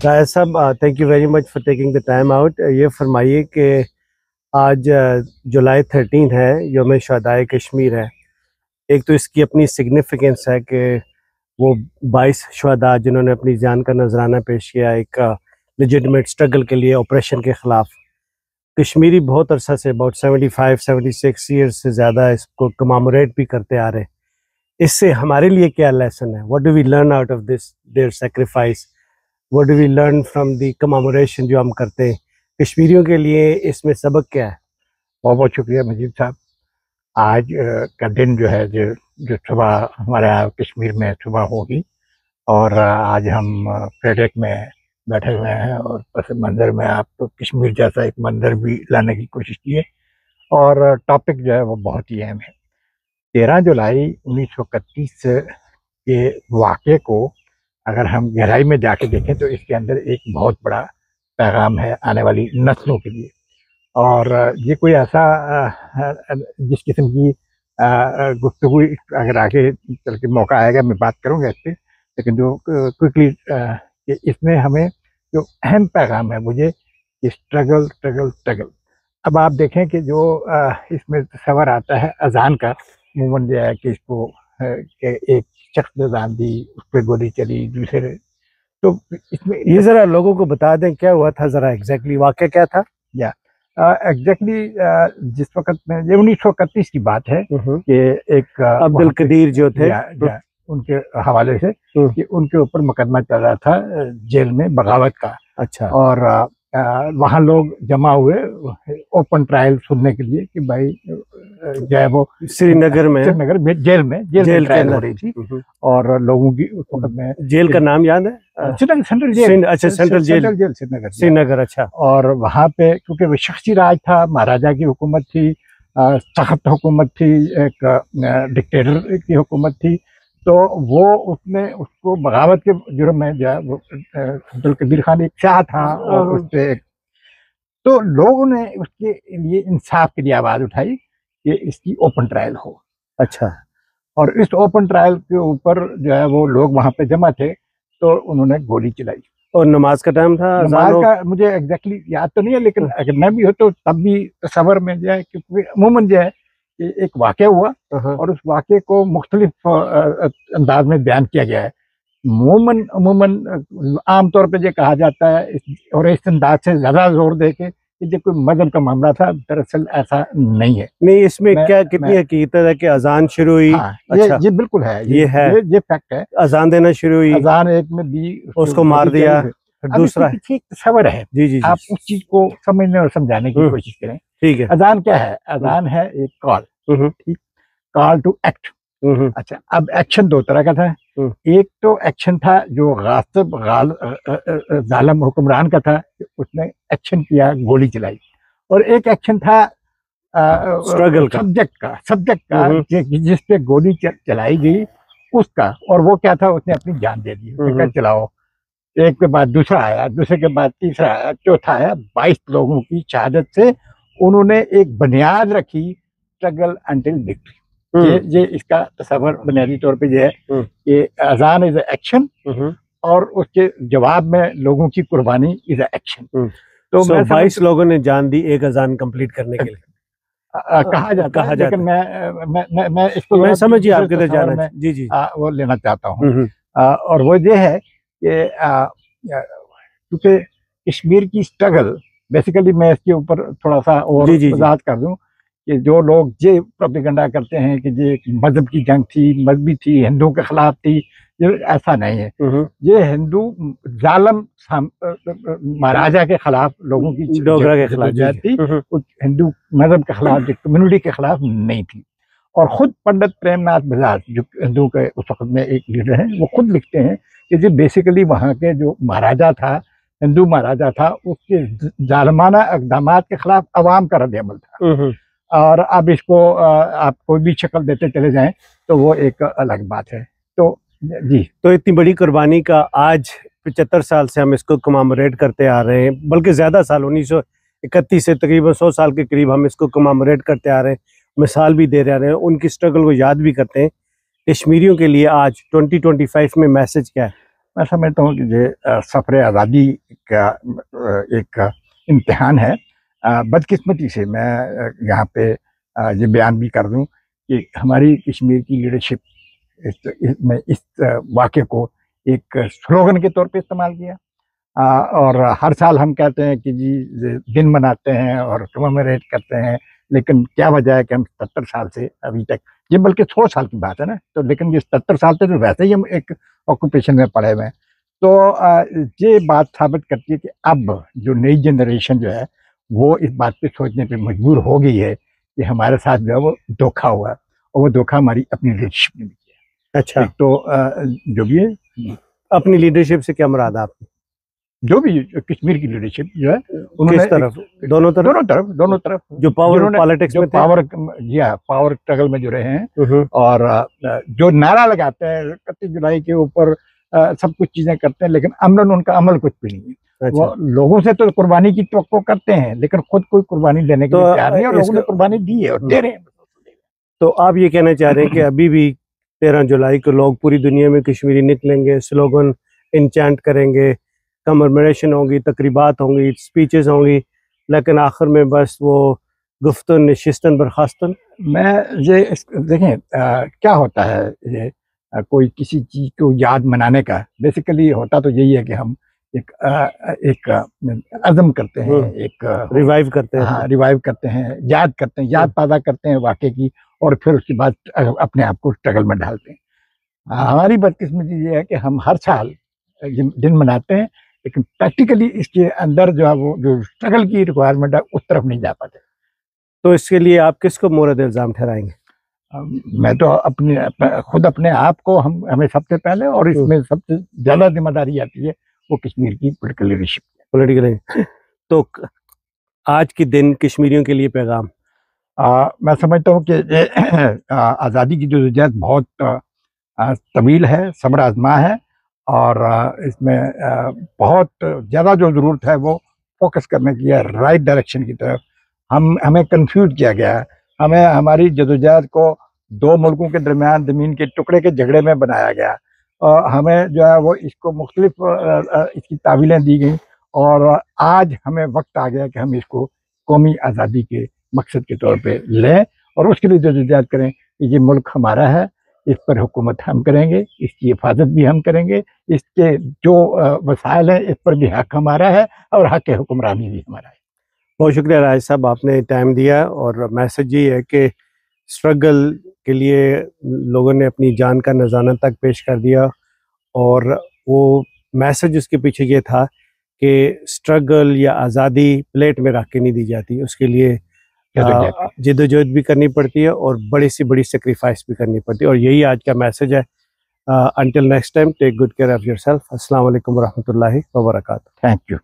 राय साहब, thank you very much for taking the time out. ये फरमाइए कि आज जुलाई 13 है, यौम शहदाए कश्मीर है। एक तो इसकी अपनी सिग्निफिकेंस है कि वो 22 शहदा जिन्होंने अपनी जान का नजराना पेश किया एक लेजिटिमेट स्ट्रगल के लिए, ऑपरेशन के ख़िलाफ़। कश्मीरी बहुत अरसा से, अबाउट 75-76 ईयर्स से ज़्यादा इसको कमामोरेट भी करते आ रहे हैं। इससे हमारे लिए क्या लेसन है? What do we learn out of this their sacrifice? What do we learn from the commemoration जो हम करते हैं? कश्मीरियों के लिए इसमें सबक क्या है? बहुत बहुत शुक्रिया मजीद साहब। आज का दिन जो है जो सुबह हमारे यहाँ कश्मीर में सुबह होगी और आज हम फ्रेडरिक में बैठे हुए हैं और पस मंज़र में आप तो कश्मीर जैसा एक मंज़र भी लाने की कोशिश की है और टॉपिक जो है वो बहुत ही अहम है। 13 जुलाई 1931 के वाक़े को अगर हम गहराई में जाके देखें तो इसके अंदर एक बहुत बड़ा पैगाम है आने वाली नस्लों के लिए। और ये कोई ऐसा जिस किस्म की गुफ्तगू अगर आगे चल के मौका आएगा मैं बात करूँगा इस पर, लेकिन जो क्विकली इसमें हमें जो अहम पैगाम है मुझे कि स्ट्रगल स्ट्रगल स्ट्रगल। अब आप देखें कि जो इसमें तस्वर आता है अजान का, अमूमन जो है कि इसको एक शख्स ने अजान दी, उस पर गोली चली, दूसरे, तो इसमें ये ज़रा लोगों को बता दें क्या हुआ था, ज़रा एग्जैक्टली वाक़या क्या था? या एग्जैक्टली जिस वक्त में ये 1931 की बात है कि एक अब्दुल कदीर जो थे उनके हवाले से कि उनके ऊपर मुकदमा चल रहा था जेल में बगावत का। अच्छा। और वहाँ लोग जमा हुए ओपन ट्रायल सुनने के लिए कि भाई जो है वो श्रीनगर में जेल में ट्रायल हो रही थी और लोगों की उस वक्त में। जेल का नाम याद है? Central jail. अच्छा, सेंट्रल जेल श्रीनगर। अच्छा। और वहाँ पे क्योंकि वो शख्सी राज था, महाराजा की हुकूमत थी, सख्त हुकूमत थी, एक डिक्टेटर की हुकूमत थी, तो वो उसने उसको बगावत के जुर्म में जो है वो अब्दुल कदीर खान एक शाह था और उससे तो लोगों ने उसके लिए इंसाफ के लिए आवाज़ उठाई कि इसकी ओपन ट्रायल हो। अच्छा। और इस ओपन ट्रायल के ऊपर जो है वो लोग वहाँ पे जमा थे तो उन्होंने गोली चलाई। और नमाज का टाइम था? नमाज का मुझे एग्जैक्टली याद तो नहीं है, लेकिन अगर मैं भी हो तो तब भी तस्वर में जो है क्योंकि अमूमन जो है एक वाक़या हुआ और उस वाक़े को मुख्तलिफ अंदाज में बयान किया गया है। अमूमन आमतौर पर ये कहा जाता है और इस अंदाज से ज़्यादा जोर दे के कि ये कोई मजहब का मामला था, दरअसल ऐसा नहीं है। नहीं, इसमें क्या कितनी हकीकत है कि अजान शुरू हुई? हाँ, अच्छा। ये बिल्कुल है, ये फैक्ट है। अजान देना शुरू हुई, अजान एक में दी, उसको मार दिया, दूसरा ठीक तस्वर है। जी, आप उस चीज को समझने और समझाने की कोशिश करें। ठीक है। अजान क्या है? अजान है एक कॉल, ठीक, कॉल टू एक्ट। अच्छा, अब एक्शन दो तरह का था। एक तो एक्शन था जो गासिब जालिम हुक्मरान का था, उसने एक्शन किया, गोली चलाई, और एक एक्शन था स्ट्रगल का, सब्जेक्ट का जिस पे गोली चलाई गई उसका, और वो क्या था? उसने अपनी जान दे दी, उसने कहा चलाओ। एक के बाद दूसरा आया, दूसरे के बाद तीसरा आया, चौथा आया। 22 लोगों की शहादत से उन्होंने एक बुनियाद रखी, स्ट्रगल अंटिल विक्ट्री। ये इसका तस्वर बुनियादी तौर पे ये है कि अजान इज एक्शन और उसके जवाब में लोगों की कुर्बानी इज एक्शन। तो 22 लोगों ने जान दी एक अजान कंप्लीट करने के लिए कहा जाता है, लेकिन मैं इसको मैं समझिए आप किधर जाना है। जी वो लेना चाहता हूँ। और वो ये है कि क्योंकि कश्मीर की स्ट्रगल बेसिकली, मैं इसके ऊपर थोड़ा सा और वजाहत कर दूं कि जो लोग ये प्रोपेगेंडा करते हैं कि ये मजहब की जंग थी, मजहबी थी, हिंदुओं के खिलाफ थी, ये ऐसा नहीं है। ये हिंदू जालिम महाराजा के खिलाफ लोगों की डोगरा के खिलाफ थी, हिंदू मजहब के खिलाफ, कम्युनिटी के खिलाफ नहीं थी। और खुद पंडित प्रेमनाथ बजाज जो हिंदुओं के उस वक्त में एक लीडर हैं, वो खुद लिखते हैं कि जो बेसिकली वहाँ के जो महाराजा था, हिंदू महाराजा था, उसके जालिमाना इक़दामात के खिलाफ अवाम का रद्द-ए-अमल था। और अब इसको आप कोई भी शक्ल देते चले जाएं तो वो एक अलग बात है। तो जी, तो इतनी बड़ी कुर्बानी का आज 75 साल से हम इसको कमामोरेट करते आ रहे हैं, बल्कि ज़्यादा साल, 1931 से तकरीबन 100 साल के करीब हम इसको कमामोरेट करते आ रहे हैं, मिसाल भी दे रहे हैं, उनकी स्ट्रगल को याद भी करते हैं। कश्मीरियों के लिए आज 2025 में मैसेज क्या है? मैं समझता हूँ कि ये सफ़र आज़ादी का एक इम्तिहान है। बदकिस्मती से मैं यहाँ पे ये बयान भी कर दूँ कि हमारी कश्मीर की लीडरशिप इसमें इस वाक़े को एक स्लोगन के तौर पे इस्तेमाल किया। और हर साल हम कहते हैं कि जी दिन मनाते हैं और कमेमोरेट करते हैं, लेकिन क्या वजह है कि हम 77 साल से अभी तक, ये बल्कि 100 साल की बात है ना, तो लेकिन ये 77 साल से तो वैसे ही हम एक ऑक्यूपेशन में पड़े हुए हैं। तो ये बात साबित करती है कि अब जो नई जनरेशन जो है वो इस बात पे सोचने पे मजबूर हो गई है कि हमारे साथ जो है वो धोखा हुआ, और वो धोखा हमारी अपनी लीडरशिप ने किया। अच्छा, एक तो जो भी है, अपनी लीडरशिप से क्या मुराद है आपकी? जो भी कश्मीर की लीडरशिप जो है उन्होंने किस तरफ? दोनों तरफ? दोनों तरफ जो पावर पॉलिटिक्स में थे? पावर स्ट्रगल में जो रहे हैं, और जो नारा लगाते हैं 31 जुलाई के ऊपर, सब कुछ चीजें करते हैं, लेकिन अमलन उनका अमल कुछ भी नहीं है। अच्छा। वो लोगों से तो कुर्बानी की तवक्को करते हैं, लेकिन खुद कोई कुर्बानी देने के लिए तैयार नहीं है, और लोगों ने कुर्बानी दी है और दे रहे हैं। तो आप ये कहना चाह रहे हैं कि अभी भी 13 जुलाई को लोग पूरी दुनिया में कश्मीरी निकलेंगे, स्लोगन इंचैंट करेंगे, कमेमोरेशन होंगी, तकरीबात होंगी, स्पीचेस होंगी, लेकिन आखिर में बस वो गुफ्तन नशिस्तन बर्खास्तन? मैं ये देखें, क्या होता है ये, कोई किसी चीज को याद मनाने का बेसिकली होता तो यही है कि हम एक अज़म करते हैं, एक रिवाइव करते हैं। हाँ, रिवाइव करते हैं, याद करते हैं, याद ताज़ा करते हैं वाक़े की, और फिर उसके बाद अपने आप को स्ट्रगल में डालते हैं। हमारी बदकिस्मती ये है कि हम हर साल ये दिन मनाते हैं, लेकिन प्रैक्टिकली इसके अंदर जो है वो जो स्ट्रगल की रिक्वायरमेंट है उस तरफ नहीं जा पाते। तो इसके लिए आप किसको मोरद इल्ज़ाम ठहराएंगे? मैं तो खुद अपने आप को हमें सबसे पहले, और इसमें सबसे ज़्यादा जिम्मेदारी आती है वो कश्मीर की पोलिटिकल लीडरशिप। तो आज के दिन कश्मीरियों के लिए पैगाम? मैं समझता हूँ कि आज़ादी की जदोजहद बहुत तवील है, सब्र आज़मा है, और इसमें बहुत ज़्यादा जो ज़रूरत है वो फोकस करने की है राइट डायरेक्शन की तरफ। हमें कंफ्यूज किया गया है, हमें हमारी जदोजहद को दो मुल्कों के दरमियान ज़मीन के टुकड़े के झगड़े में बनाया गया, और हमें जो है वो इसको मुख्तलिफ इसकी तावीलें दी गई, और आज हमें वक्त आ गया कि हम इसको कौमी आज़ादी के मकसद के तौर पे लें, और उसके लिए जदोजहद करें कि ये मुल्क हमारा है, इस पर हुकूमत हम करेंगे, इसकी हिफाजत भी हम करेंगे, इसके जो वसाइल हैं इस पर भी हक हमारा है, और हक हुक्मरानी भी हमारा है। बहुत शुक्रिया राज साहब, आपने टाइम दिया, और मैसेज ये है कि स्ट्रगल के लिए लोगों ने अपनी जान का नज़ाना तक पेश कर दिया, और वो मैसेज उसके पीछे ये था कि स्ट्रगल या आज़ादी प्लेट में रख के नहीं दी जाती, उसके लिए जद्दोजहद भी करनी पड़ती है और बड़ी सी बड़ी सेक्रीफाइस भी करनी पड़ती है, और यही आज का मैसेज है। Until next time, take good care of yourself. अस्सलाम वालेकुम व रहमतुल्लाहि व बरकातहू। Thank you.